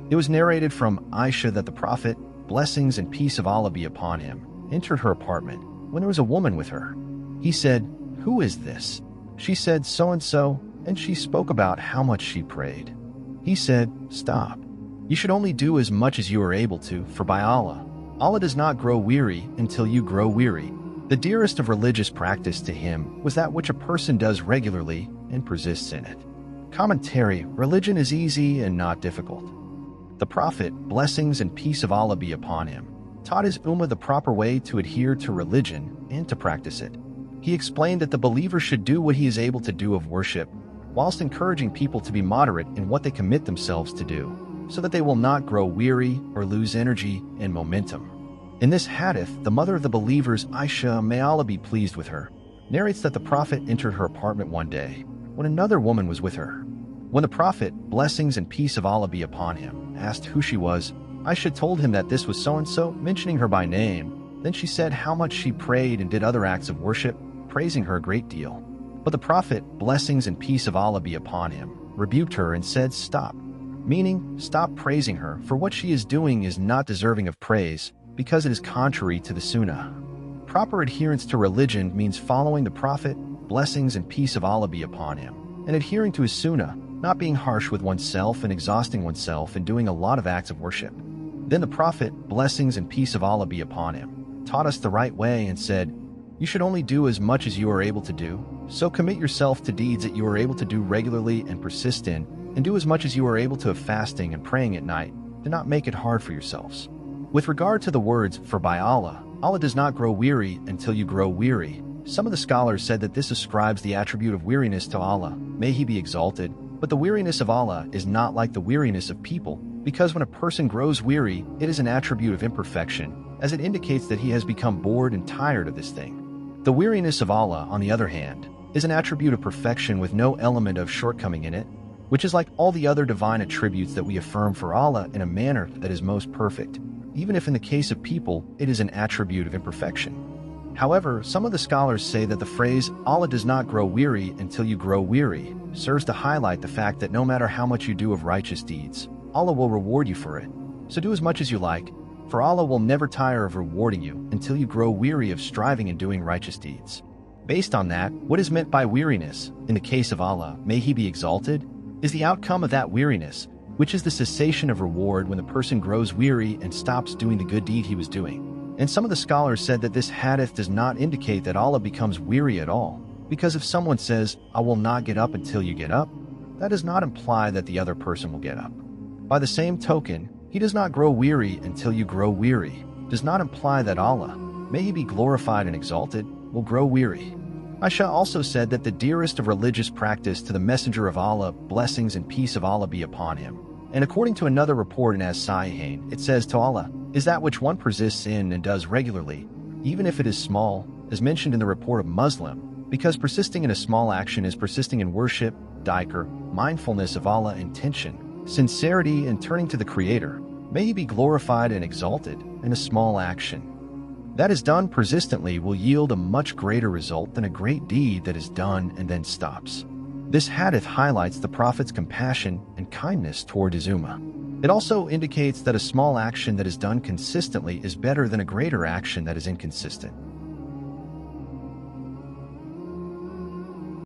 It was narrated from Aisha that the Prophet, blessings and peace of Allah be upon him, entered her apartment when there was a woman with her. He said, "Who is this?" She said, "So-and-so," and she spoke about how much she prayed. He said, "Stop. You should only do as much as you are able to, for by Allah, Allah does not grow weary until you grow weary." The dearest of religious practice to him was that which a person does regularly and persists in it. Commentary: religion is easy and not difficult. The Prophet, blessings and peace of Allah be upon him, taught his ummah the proper way to adhere to religion and to practice it. He explained that the believer should do what he is able to do of worship, whilst encouraging people to be moderate in what they commit themselves to do, so that they will not grow weary or lose energy and momentum. In this hadith, the mother of the believers, Aisha, may Allah be pleased with her, narrates that the Prophet entered her apartment one day when another woman was with her. When the Prophet, blessings and peace of Allah be upon him, asked who she was, Aisha told him that this was so-and-so, mentioning her by name. Then she said how much she prayed and did other acts of worship, praising her a great deal. But the Prophet, blessings and peace of Allah be upon him, rebuked her and said, "Stop," meaning, stop praising her, for what she is doing is not deserving of praise, because it is contrary to the Sunnah. Proper adherence to religion means following the Prophet, blessings and peace of Allah be upon him, and adhering to his Sunnah, not being harsh with oneself and exhausting oneself and doing a lot of acts of worship. Then the Prophet, blessings and peace of Allah be upon him, taught us the right way and said, "You should only do as much as you are able to do, so commit yourself to deeds that you are able to do regularly and persist in, and do as much as you are able to of fasting and praying at night. Do not make it hard for yourselves." With regard to the words, "for by Allah, Allah does not grow weary until you grow weary," some of the scholars said that this ascribes the attribute of weariness to Allah, may He be exalted, but the weariness of Allah is not like the weariness of people, because when a person grows weary, it is an attribute of imperfection, as it indicates that he has become bored and tired of this thing. The weariness of Allah, on the other hand, is an attribute of perfection with no element of shortcoming in it, which is like all the other divine attributes that we affirm for Allah in a manner that is most perfect, even if in the case of people it is an attribute of imperfection. However, some of the scholars say that the phrase, "Allah does not grow weary until you grow weary," serves to highlight the fact that no matter how much you do of righteous deeds, Allah will reward you for it. So do as much as you like, for Allah will never tire of rewarding you until you grow weary of striving and doing righteous deeds. Based on that, what is meant by weariness, in the case of Allah, may He be exalted, is the outcome of that weariness, which is the cessation of reward when the person grows weary and stops doing the good deed he was doing. And some of the scholars said that this hadith does not indicate that Allah becomes weary at all, because if someone says, "I will not get up until you get up," that does not imply that the other person will get up. By the same token, He does not grow weary until you grow weary, does not imply that Allah, may He be glorified and exalted, will grow weary. Aisha also said that the dearest of religious practice to the Messenger of Allah, blessings and peace of Allah be upon him. And according to another report in As-Sahihain, it says to Allah, is that which one persists in and does regularly, even if it is small, as mentioned in the report of Muslim, because persisting in a small action is persisting in worship, dhikr, mindfulness of Allah, intention, sincerity, and turning to the Creator. May He be glorified and exalted in a small action that is done persistently will yield a much greater result than a great deed that is done and then stops. This hadith highlights the Prophet's compassion and kindness toward his ummah. It also indicates that a small action that is done consistently is better than a greater action that is inconsistent.